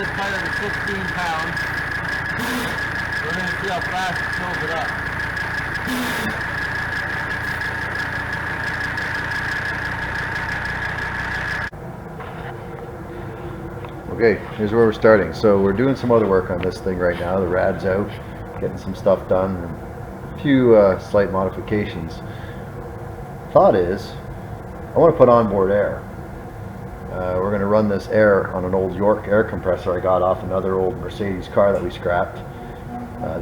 this tire to 16 pounds. We're going to see how fast it fills it up. Okay, here's where we're starting. So we're doing some other work on this thing right now. The rad's out, getting some stuff done, and a few slight modifications. Thought is, I want to put onboard air. We're going to run this air on an old York air compressor I got off another old Mercedes car that we scrapped.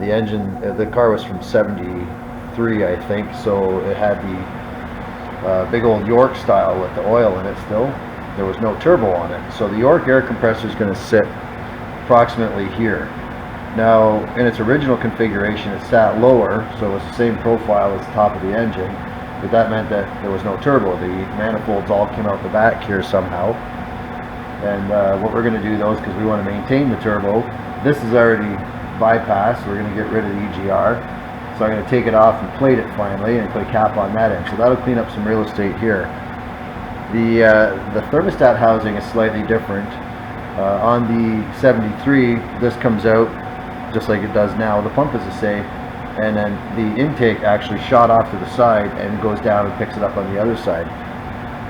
The engine, the car was from '73, I think, so it had the big old York style with the oil in it still. There was no turbo on it, so the York air compressor is going to sit approximately here. Now, in its original configuration, it sat lower, so it was the same profile as the top of the engine, but that meant that there was no turbo. The manifolds all came out the back here somehow, and what we're going to do though is, because we want to maintain the turbo, this is already bypassed, so we're going to get rid of the EGR, so I'm going to take it off and plate it finally and put a cap on that end, so that'll clean up some real estate here. The thermostat housing is slightly different. On the 73, this comes out just like it does now. The pump is the same, and then the intake actually shot off to the side and goes down and picks it up on the other side.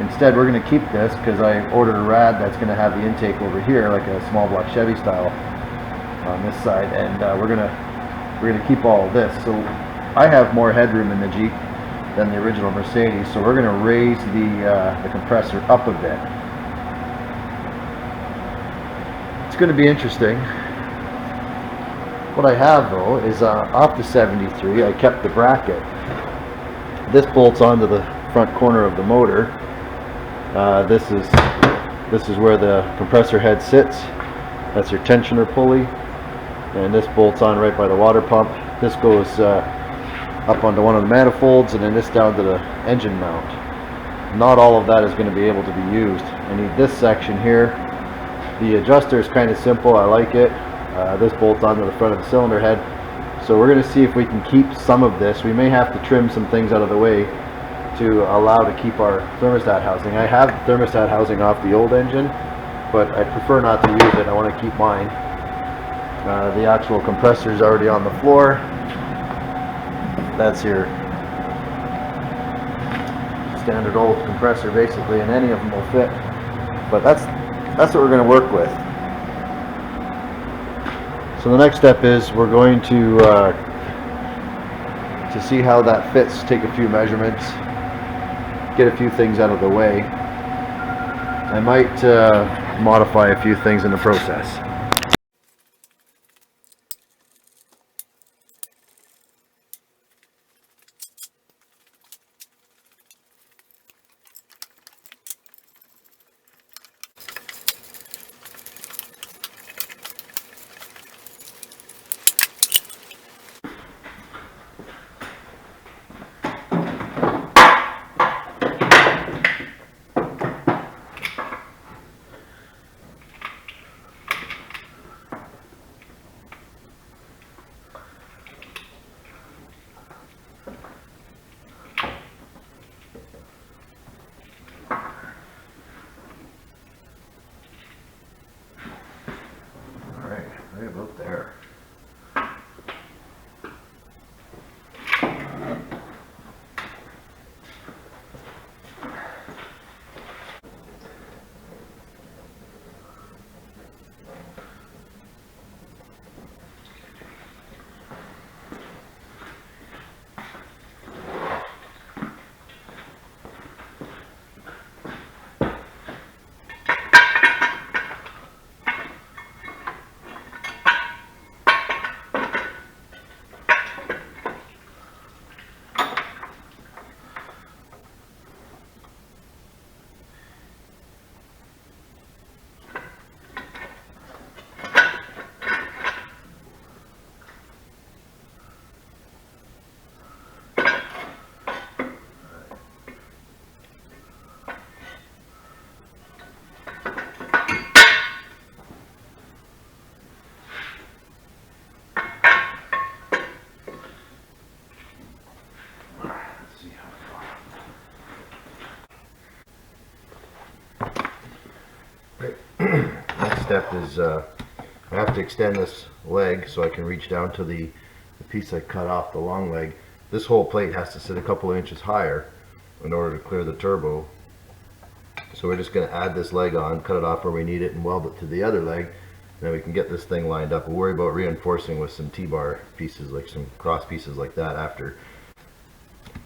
Instead, we're going to keep this because I ordered a rad that's going to have the intake over here, like a small block Chevy style on this side, and we're going to keep all of this. So I have more headroom in the Jeep than the original Mercedes, so we're going to raise the compressor up a bit. It's going to be interesting. What I have though is off the 73, I kept the bracket. This bolts onto the front corner of the motor. This is where the compressor head sits. That's your tensioner pulley, and this bolts on right by the water pump. This goes up onto one of the manifolds, and then this down to the engine mount. Not all of that is going to be able to be used. I need this section here. The adjuster is kind of simple, I like it. This bolts onto the front of the cylinder head. So we're going to see if we can keep some of this. We may have to trim some things out of the way to allow to keep our thermostat housing. I have the thermostat housing off the old engine, but I prefer not to use it. I want to keep mine. The actual compressor is already on the floor. That's your standard old compressor basically, and any of them will fit, but that's what we're going to work with. So the next step is we're going to see how that fits, take a few measurements, get a few things out of the way. I might modify a few things in the process. Right about there. Next step is I have to extend this leg so I can reach down to the piece I cut off, the long leg. This whole plate has to sit a couple of inches higher in order to clear the turbo. So we're just going to add this leg on, cut it off where we need it, and weld it to the other leg. Then we can get this thing lined up. We'll worry about reinforcing with some T-bar pieces, like some cross pieces like that after.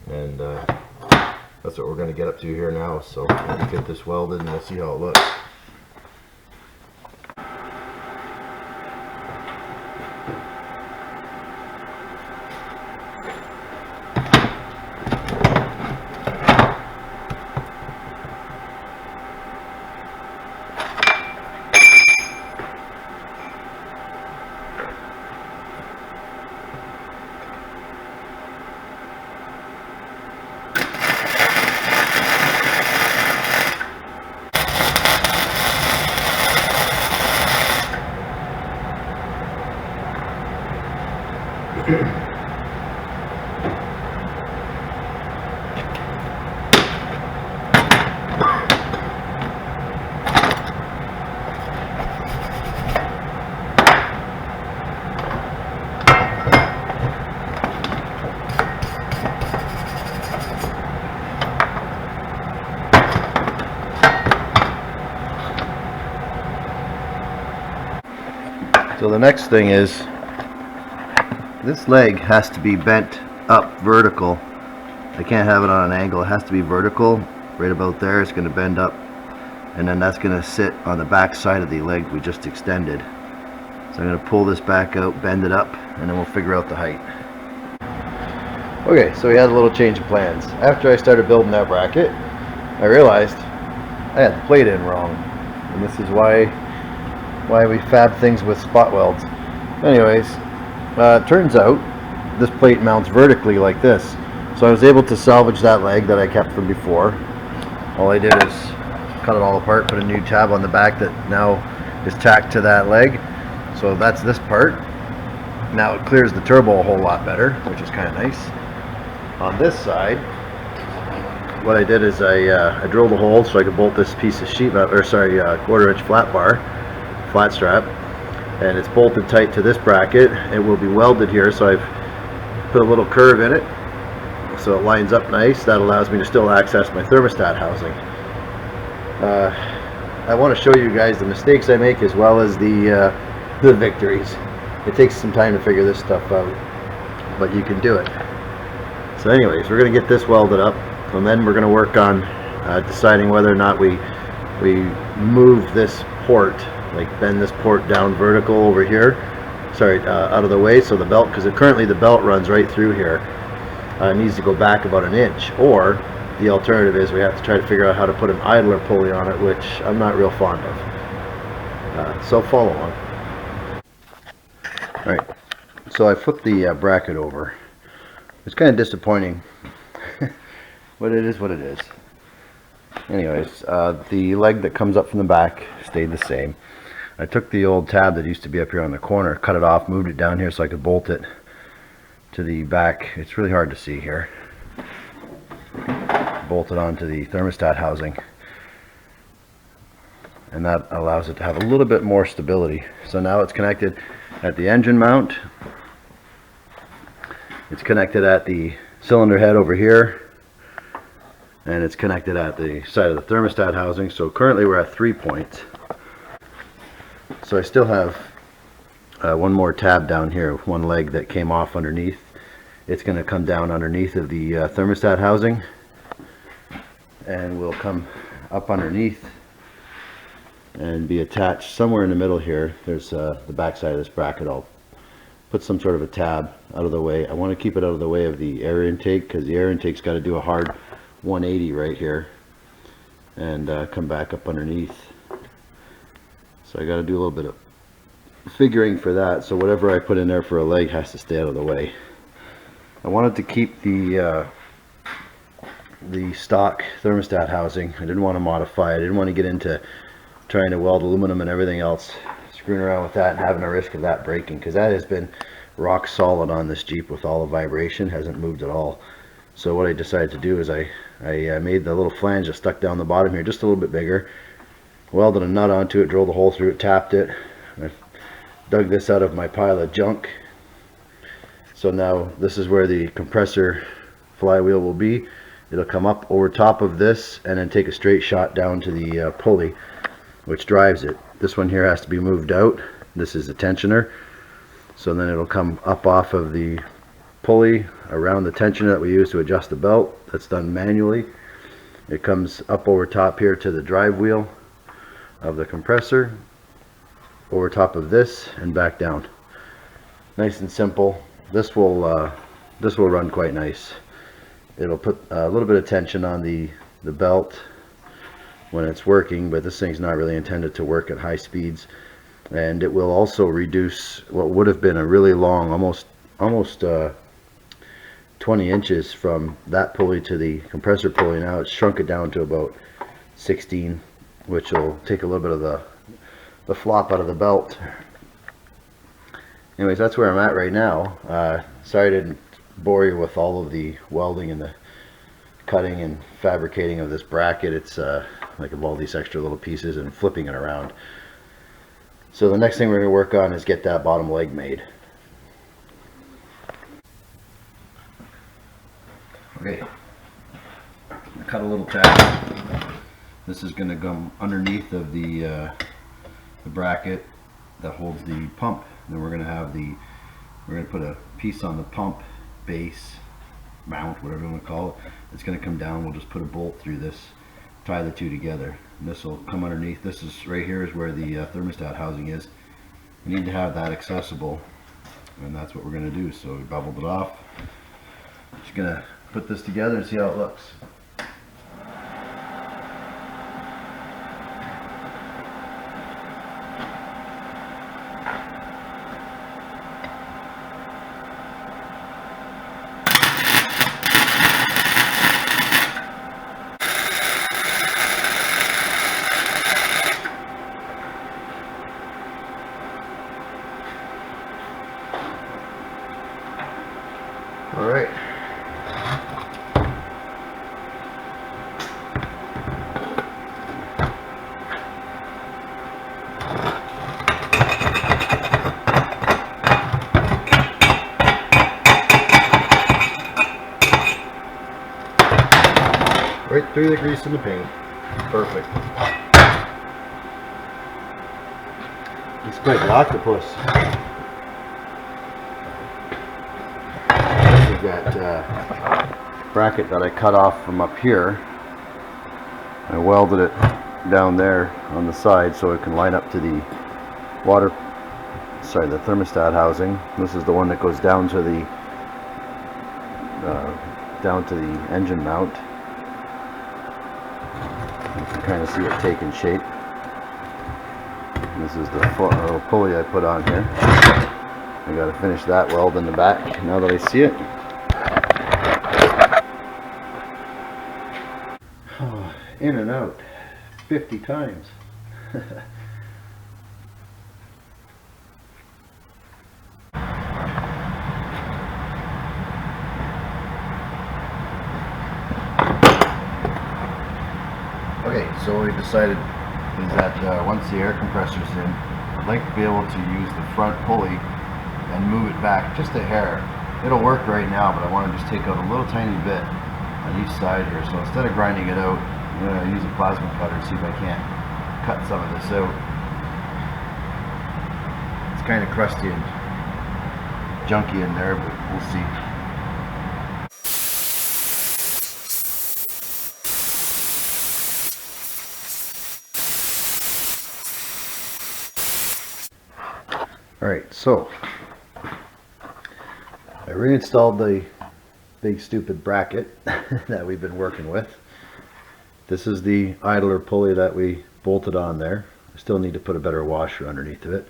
And that's what we're going to get up to here now. So we'll get this welded and we'll see how it looks. So the next thing is, this leg has to be bent up vertical. I can't have it on an angle. It has to be vertical, right about there. It's going to bend up, and then that's going to sit on the back side of the leg we just extended. So I'm going to pull this back out, bend it up, and then we'll figure out the height. Okay, so we had a little change of plans. After I started building that bracket, I realized I had the plate in wrong, and this is why we fab things with spot welds. Anyways, it turns out this plate mounts vertically like this, so I was able to salvage that leg that I kept from before. All I did is cut it all apart, put a new tab on the back that now is tacked to that leg. So that's this part. Now it clears the turbo a whole lot better, which is kind of nice. On this side, what I did is I drilled a hole so I could bolt this piece of sheet metal, or sorry, 1/4 inch flat bar, flat strap, and it's bolted tight to this bracket. It will be welded here, so I've put a little curve in it so it lines up nice. That allows me to still access my thermostat housing. I want to show you guys the mistakes I make as well as the victories. It takes some time to figure this stuff out, but you can do it. So anyways, we're going to get this welded up, and then we're going to work on deciding whether or not we move this port, like bend this port down vertical over here, sorry, out of the way, so the belt, because currently the belt runs right through here, needs to go back about an inch. Or the alternative is we have to try to figure out how to put an idler pulley on it, which I'm not real fond of. So follow along. Alright, so I flipped the bracket over. It's kind of disappointing, but it is what it is. Anyways, the leg that comes up from the back stayed the same. I took the old tab that used to be up here on the corner, cut it off, moved it down here so I could bolt it to the back. It's really hard to see here. Bolt it onto the thermostat housing, and that allows it to have a little bit more stability. So now it's connected at the engine mount. It's connected at the cylinder head over here, and it's connected at the side of the thermostat housing. So currently we're at 3 points. So I still have one more tab down here, one leg that came off underneath. It's going to come down underneath of the thermostat housing, and will come up underneath and be attached somewhere in the middle here. There's the back side of this bracket. I'll put some sort of a tab out of the way. I want to keep it out of the way of the air intake, because the air intake's got to do a hard 180 right here and come back up underneath. So I got to do a little bit of figuring for that. So whatever I put in there for a leg has to stay out of the way. I wanted to keep the stock thermostat housing. I didn't want to modify it. I didn't want to get into trying to weld aluminum and everything else, screwing around with that and having a risk of that breaking, because that has been rock solid on this Jeep with all the vibration, hasn't moved at all. So what I decided to do is I made the little flange that stuck down the bottom here just a little bit bigger, welded a nut onto it, drilled a hole through it, tapped it. I dug this out of my pile of junk. So now this is where the compressor flywheel will be. It'll come up over top of this and then take a straight shot down to the pulley which drives it. This one here has to be moved out. This is the tensioner. So then it'll come up off of the pulley around the tensioner that we use to adjust the belt. That's done manually. It comes up over top here to the drive wheel of the compressor, over top of this and back down. Nice and simple. This will run quite nice. It'll put a little bit of tension on the belt when it's working, but this thing's not really intended to work at high speeds. And it will also reduce what would have been a really long, almost 20 inches from that pulley to the compressor pulley. Now it's shrunk it down to about 16, which will take a little bit of the flop out of the belt. Anyways, that's where I'm at right now. Sorry I didn't bore you with all of the welding and the cutting and fabricating of this bracket. It's like of all these extra little pieces and flipping it around. So the next thing we're going to work on is get that bottom leg made. Okay, I cut a little tab. This is going to go underneath of the bracket that holds the pump. Then we're going to put a piece on the pump base mount, whatever you want to call it. It's going to come down. We'll just put a bolt through this, tie the two together, and this will come underneath. This is right here is where the thermostat housing is. We need to have that accessible, and that's what we're going to do. So we beveled it off. Just going to put this together and see how it looks. All right. Right through the grease and the paint. Perfect. It's quite the octopus. That bracket that I cut off from up here, I welded it down there on the side so it can line up to the the thermostat housing. This is the one that goes down to the engine mount. You can kind of see it taking shape. This is the pulley I put on here. I got to finish that weld in the back now that I see it. In and out 50 times. Okay, so what we decided is that once the air compressor's in, I'd like to be able to use the front pulley and move it back just a hair. It'll work right now, but I want to just take out a little tiny bit on each side here. So instead of grinding it out, I'm going to use a plasma cutter and see if I can't cut some of this out. It's kind of crusty and junky in there, but we'll see. Alright, so I reinstalled the big stupid bracket that we've been working with. This is the idler pulley that we bolted on there. I still need to put a better washer underneath of it.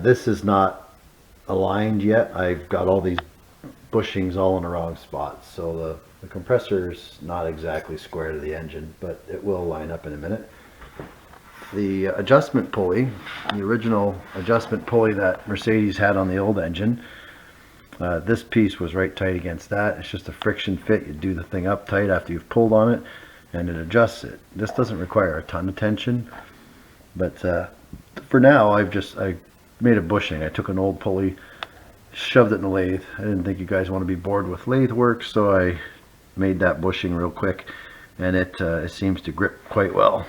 This is not aligned yet. I've got all these bushings all in the wrong spots, so the compressor is not exactly square to the engine, but it will line up in a minute. The adjustment pulley, the original adjustment pulley that Mercedes had on the old engine, this piece was right tight against that. It's just a friction fit. You do the thing up tight after you've pulled on it and it adjusts it. This doesn't require a ton of tension, but for now I made a bushing. I took an old pulley, shoved it in the lathe. I didn't think you guys want to be bored with lathe work, so I made that bushing real quick, and it seems to grip quite well.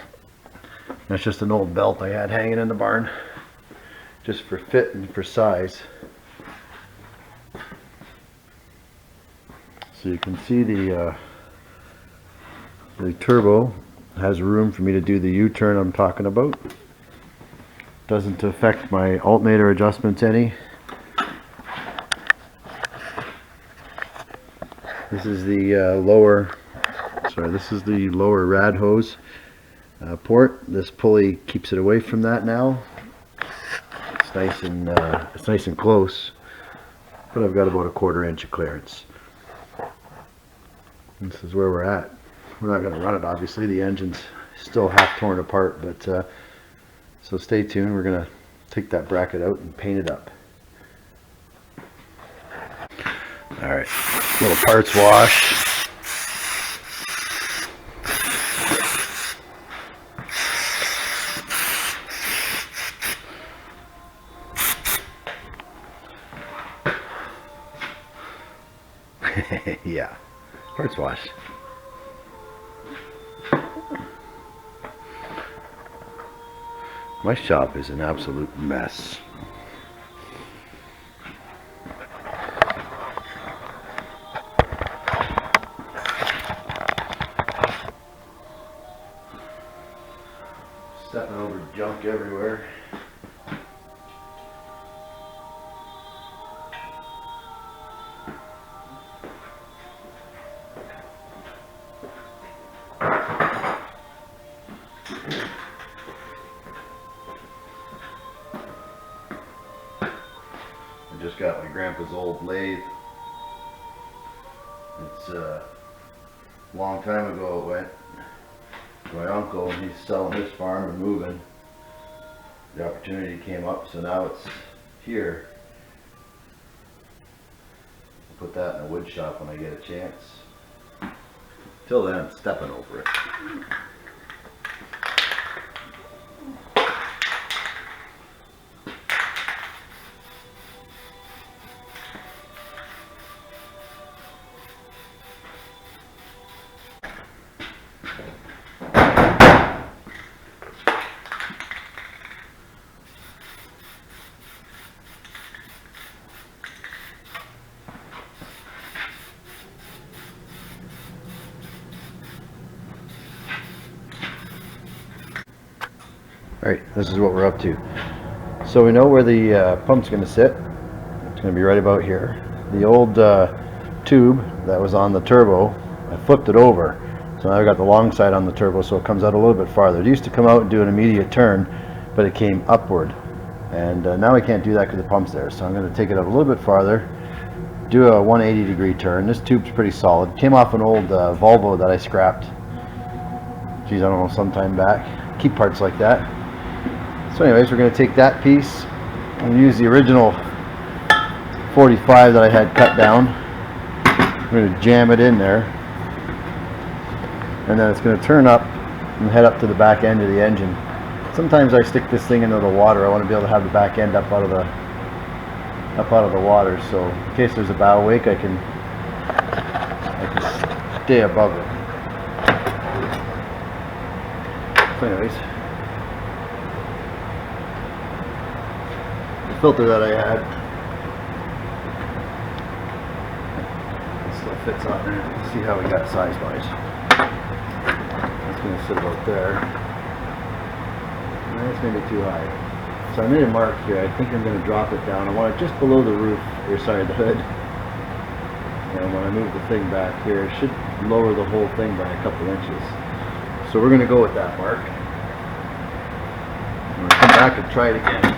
That's just an old belt I had hanging in the barn, just for fit and for size. So you can see the turbo has room for me to do the U-turn I'm talking about. Doesn't affect my alternator adjustments any. This is the lower rad hose port. This pulley keeps it away from that now. It's nice and close, but I've got about a 1/4 inch of clearance. This is where we're at. We're not going to run it, obviously. The engine's still half torn apart, but so stay tuned. We're going to take that bracket out and paint it up. All right, little parts wash. Yeah, parts wash. My shop is an absolute mess. Stepping over junk everywhere. I just got my grandpa's old lathe. It's a long time ago it went to my uncle. He's selling his farm and moving. The opportunity came up, so now it's here. I'll put that in a wood shop when I get a chance. Till then, I'm stepping over it. Alright, this is what we're up to. So we know where the pump's going to sit. It's going to be right about here. The old tube that was on the turbo, I flipped it over. So now I've got the long side on the turbo, so it comes out a little bit farther. It used to come out and do an immediate turn, but it came upward. And now I can't do that because the pump's there. So I'm going to take it up a little bit farther, do a 180-degree turn. This tube's pretty solid. Came off an old Volvo that I scrapped. Geez, I don't know, some time back. Keep parts like that. So anyways, we're going to take that piece and use the original 45 that I had cut down. I'm going to jam it in there, and then it's going to turn up and head up to the back end of the engine. Sometimes I stick this thing into the water. I want to be able to have the back end up out of the water, so in case there's a bow wake, I can stay above it. So anyways, filter that I had, it still fits on there. Let's see how we got size wise. That's going to sit about there. That's maybe too high. So I made a mark here. I think I'm going to drop it down. I want it just below the roof, or sorry, the hood. And when I move the thing back here, it should lower the whole thing by a couple inches. So we're going to go with that mark. I'm going to come back and try it again.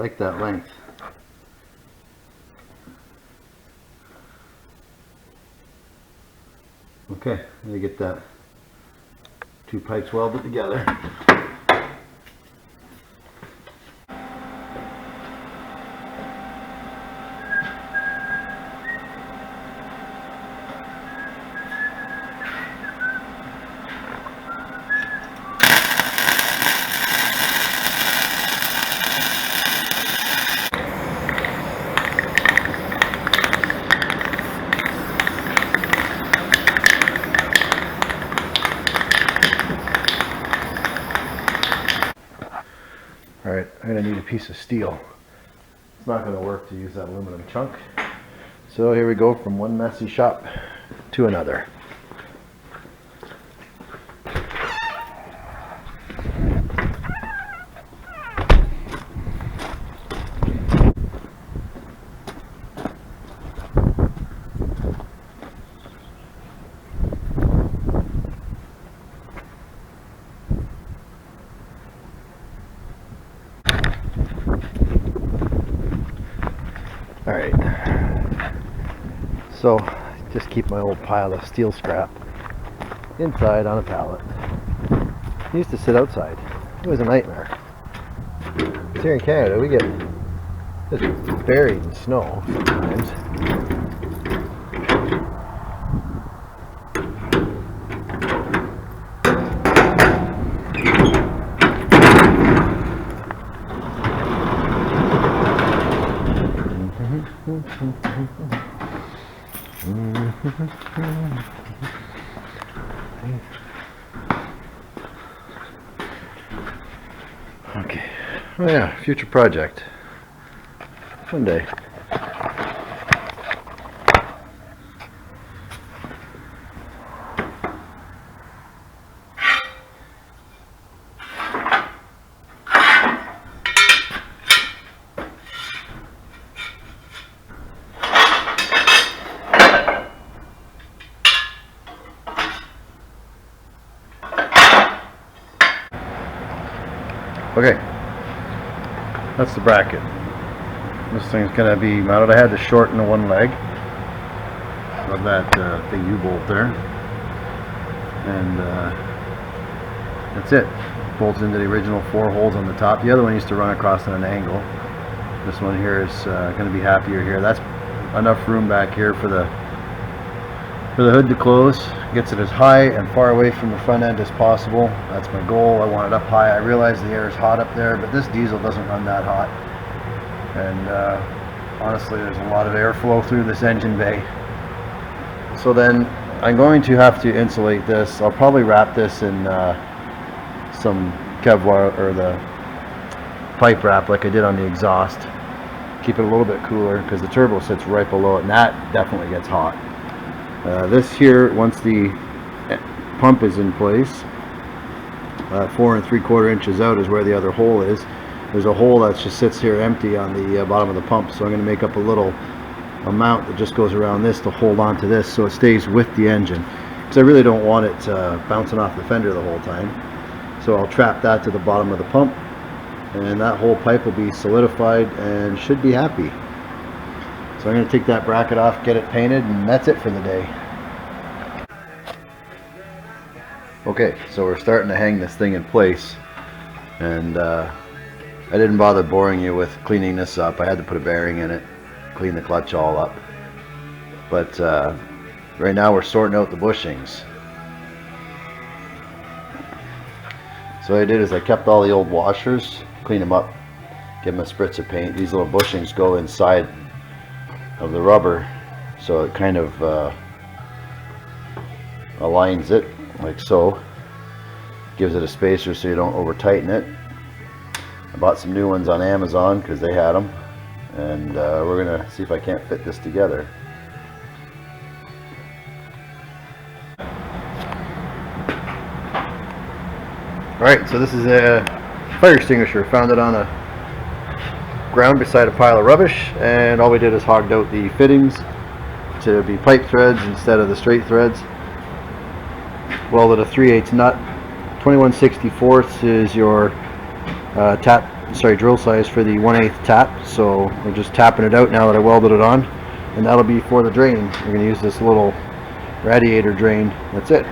like that length. Okay, let me get that 2 pipes welded together. Alright, I'm going to need a piece of steel. It's not going to work to use that aluminum chunk. So here we go, from one messy shop to another. Alright, so just keep my old pile of steel scrap inside on a pallet. I used to sit outside. It was a nightmare. Here in Canada we get just buried in snow sometimes. Okay. Oh yeah, future project. One day. Okay, that's the bracket. This thing's gonna be mounted. I had to shorten the one leg of that big U-bolt there, and that's it. Bolts into the original 4 holes on the top. The other one used to run across at an angle. This one here is gonna be happier here. That's enough room back here for the hood to close. Gets it as high and far away from the front end as possible. That's my goal. I want it up high. I realize the air is hot up there, but this diesel doesn't run that hot. And honestly, there's a lot of airflow through this engine bay. So then I'm going to have to insulate this. I'll probably wrap this in some Kevlar or the pipe wrap like I did on the exhaust. Keep it a little bit cooler because the turbo sits right below it, and that definitely gets hot. This here, once the pump is in place, 4 3/4 inches out is where the other hole is. There's a hole that just sits here empty on the bottom of the pump, so I'm going to make up a little amount that just goes around this to hold on to this so it stays with the engine, because I really don't want it bouncing off the fender the whole time. So I'll trap that to the bottom of the pump, and that whole pipe will be solidified and should be happy. So I'm going to take that bracket off, get it painted, and that's it for the day. Okay, so we're starting to hang this thing in place, and I didn't bother boring you with cleaning this up. I had to put a bearing in it, clean the clutch all up. But right now we're sorting out the bushings. So what I did is I kept all the old washers, clean them up, give them a spritz of paint. These little bushings go inside of the rubber, so it kind of aligns it like so, gives it a spacer so you don't over tighten it. I bought some new ones on Amazon because they had them, and we're gonna see if I can't fit this together. Alright, so this is a fire extinguisher. Found it on a ground beside a pile of rubbish, and all we did is hogged out the fittings to be pipe threads instead of the straight threads. Welded a 3/8 nut. 21/64 is your tap drill size for the 1/8 tap. So we're just tapping it out now that I welded it on, and that'll be for the drain. We're going to use this little radiator drain. That's it.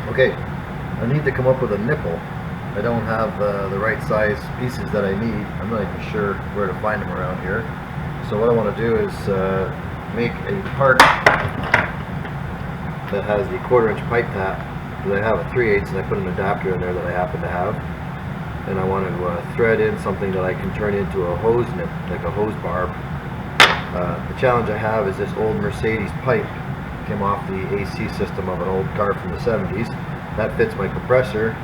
Okay, I need to come up with a nipple. I don't have the right size pieces that I need. I'm not even sure where to find them around here. So what I want to do is make a part that has the 1/4 inch pipe tap, because I have a 3/8 and I put an adapter in there that I happen to have. And I want to thread in something that I can turn into a hose nip, like a hose barb. The challenge I have is this old Mercedes pipe. Came off the AC system of an old car from the 70s. That fits my compressor.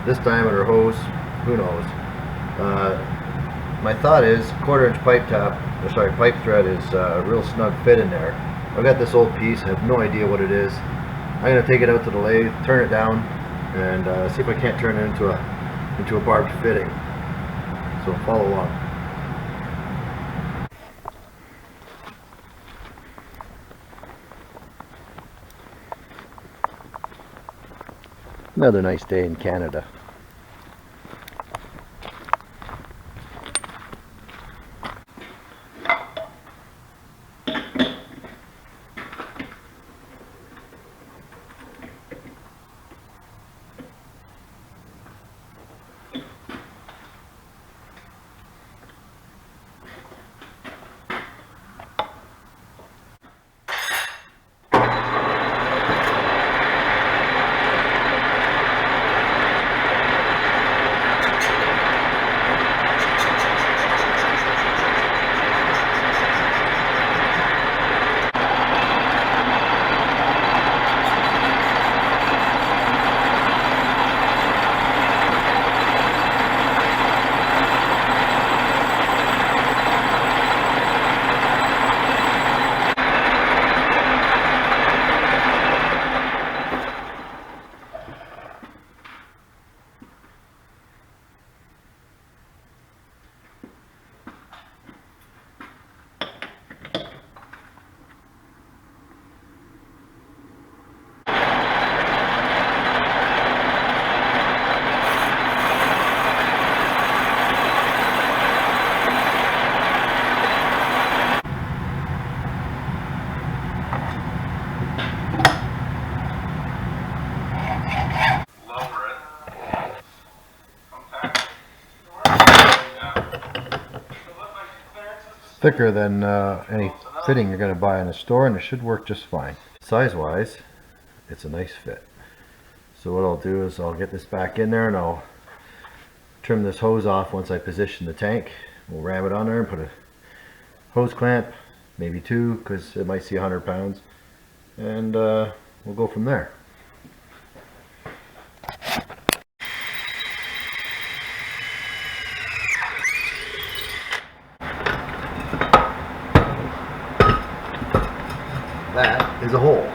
This diameter hose, who knows? My thought is 1/4 inch pipe thread is a real snug fit in there. I've got this old piece, I have no idea what it is. I'm going to take it out to the lathe, turn it down, and see if I can't turn it into a barbed fitting. So follow along. Another nice day in Canada. Thicker than any fitting you're going to buy in a store, and it should work just fine. Size wise, it's a nice fit. So what I'll do is I'll get this back in there and I'll trim this hose off once I position the tank. We'll ram it on there and put a hose clamp, maybe 2, because it might see 100 pounds, and we'll go from there. That is a hole.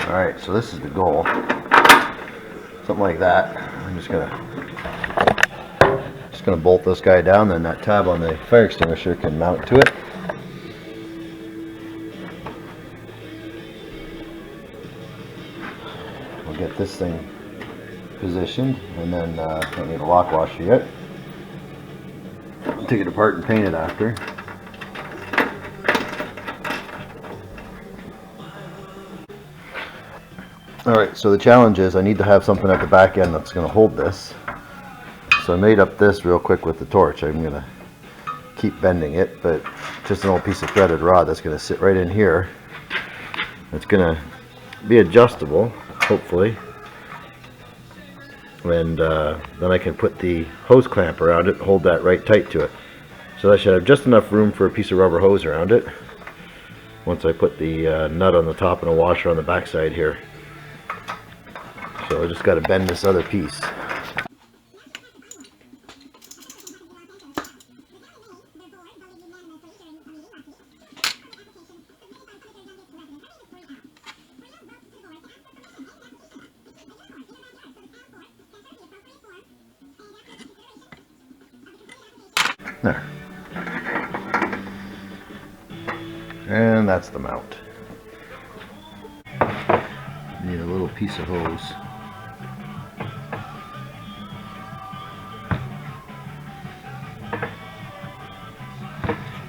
Alright, so this is the goal. Something like that. I'm just gonna going to bolt this guy down, then that tab on the fire extinguisher can mount to it. We'll get this thing positioned, and then don't need a lock washer yet. Take it apart and paint it after. Alright, so the challenge is I need to have something at the back end that's going to hold this. So I made up this real quick with the torch. I'm going to keep bending it, but just an old piece of threaded rod that's going to sit right in here. It's going to be adjustable, hopefully. And then I can put the hose clamp around it and hold that right tight to it. So I should have just enough room for a piece of rubber hose around it once I put the nut on the top and a washer on the back side here. So I just got to bend this other piece. There. And that's the mount. Need a little piece of hose.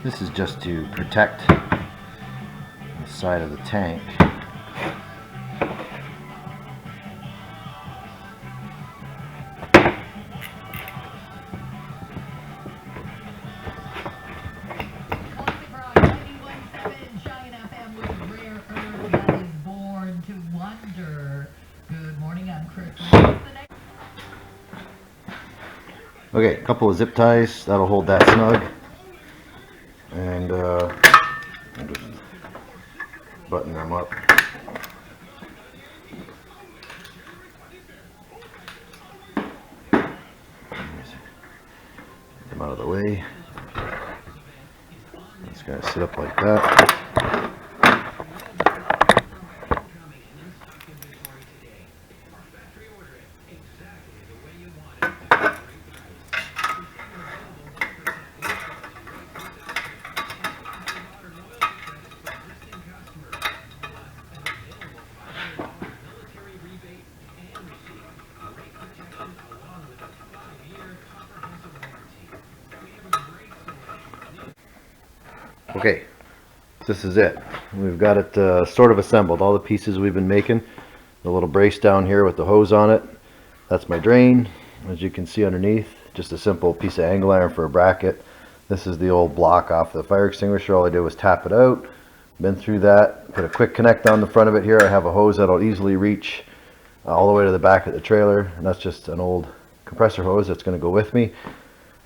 This is just to protect the side of the tank. Okay, a couple of zip ties, that'll hold that snug. And I'll just button them up. Get them out of the way. It's going to sit up like that. Okay, this is it. We've got it sort of assembled. All the pieces we've been making. The little brace down here with the hose on it. That's my drain. As you can see underneath, just a simple piece of angle iron for a bracket. This is the old block off the fire extinguisher. All I did was tap it out. Been through that. Put a quick connect on the front of it here. I have a hose that'll easily reach all the way to the back of the trailer. And that's just an old compressor hose that's going to go with me.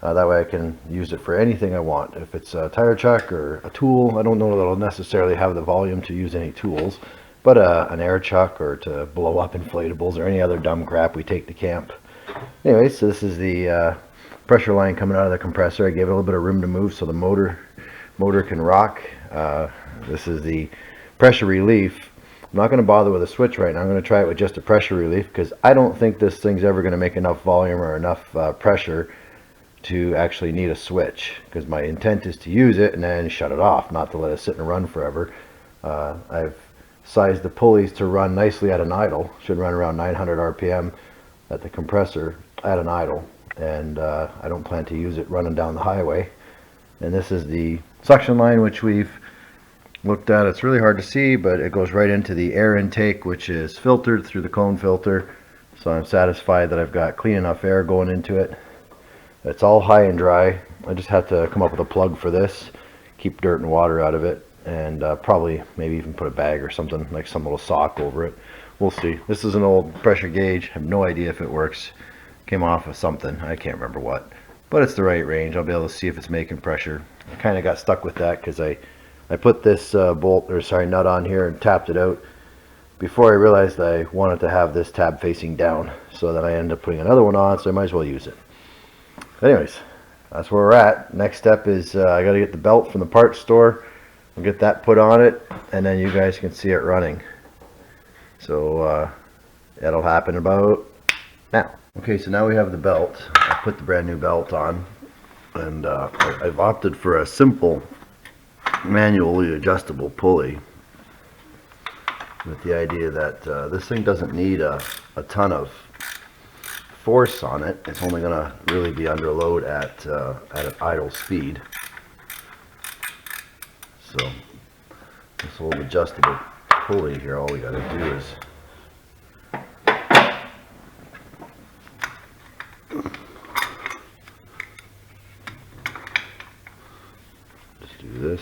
That way I can use it for anything I want. If it's a tire chuck or a tool, I don't know that I'll necessarily have the volume to use any tools, but an air chuck or to blow up inflatables or any other dumb crap we take to camp. Anyway, so this is the pressure line coming out of the compressor. I gave it a little bit of room to move so the motor can rock. This is the pressure relief. I'm not going to bother with a switch right now. I'm going to try it with just a pressure relief because I don't think this thing's ever going to make enough volume or enough pressure to actually need a switch, because my intent is to use it and then shut it off, not to let it sit and run forever. I've sized the pulleys to run nicely at an idle. Should run around 900 RPM at the compressor at an idle, and I don't plan to use it running down the highway. And this is the suction line which we've looked at. It's really hard to see, but it goes right into the air intake, which is filtered through the cone filter, so I'm satisfied that I've got clean enough air going into it. It's all high and dry. I just had to come up with a plug for this, keep dirt and water out of it, and probably maybe even put a bag or something, like some little sock over it. We'll see. This is an old pressure gauge. I have no idea if it works. Came off of something. I can't remember what. But it's the right range. I'll be able to see if it's making pressure. I kind of got stuck with that because I put this nut on here and tapped it out before I realized I wanted to have this tab facing down. So then I ended up putting another one on, so I might as well use it. Anyways, that's where we're at. Next step is I got to get the belt from the parts store. I'll get that put on it, and then you guys can see it running. So that'll happen about now. Okay, so now we have the belt. I put the brand new belt on, and I've opted for a simple manually adjustable pulley with the idea that this thing doesn't need a ton of force on it. It's only going to really be under load at an idle speed. So this little adjustable pulley here, all we got to do is just do this.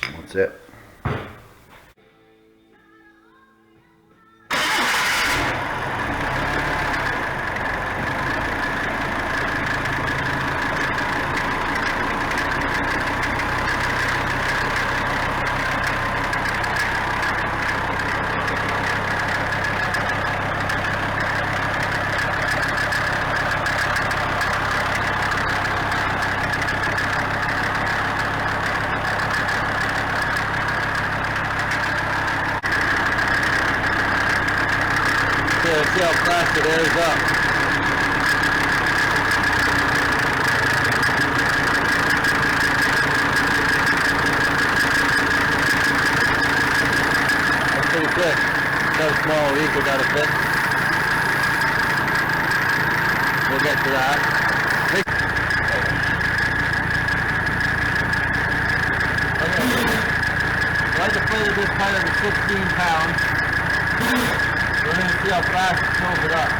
That's it. See how fast it airs up. That's pretty quick. Got a small leak we gotta fix. We'll get to that. I like to play with this kind of a 16 pounds. We're going to see how fast it fills it up.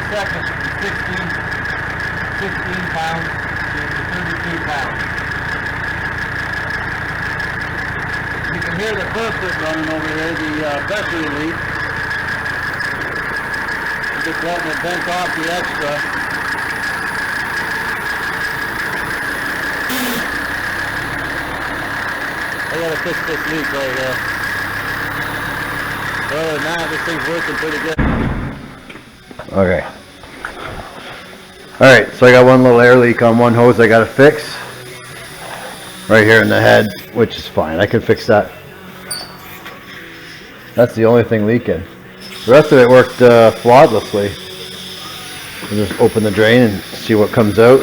Seconds from 16 pounds to 32 pounds. You can hear the pulleys running over here, the pressure relief. Just letting it vent off the extra. I gotta fix this leak right here. Other than that, this thing's working pretty good. Okay. Alright, so I got one little air leak on one hose I gotta fix. Right here in the head, which is fine. I can fix that. That's the only thing leaking. The rest of it worked flawlessly. I'll just open the drain and see what comes out.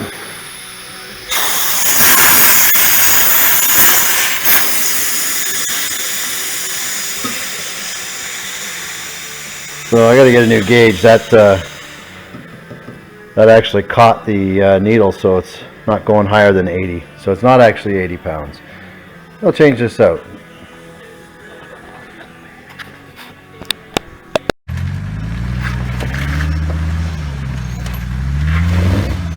So I gotta get a new gauge. That actually caught the needle, so it's not going higher than 80. So it's not actually 80 pounds. I'll change this out.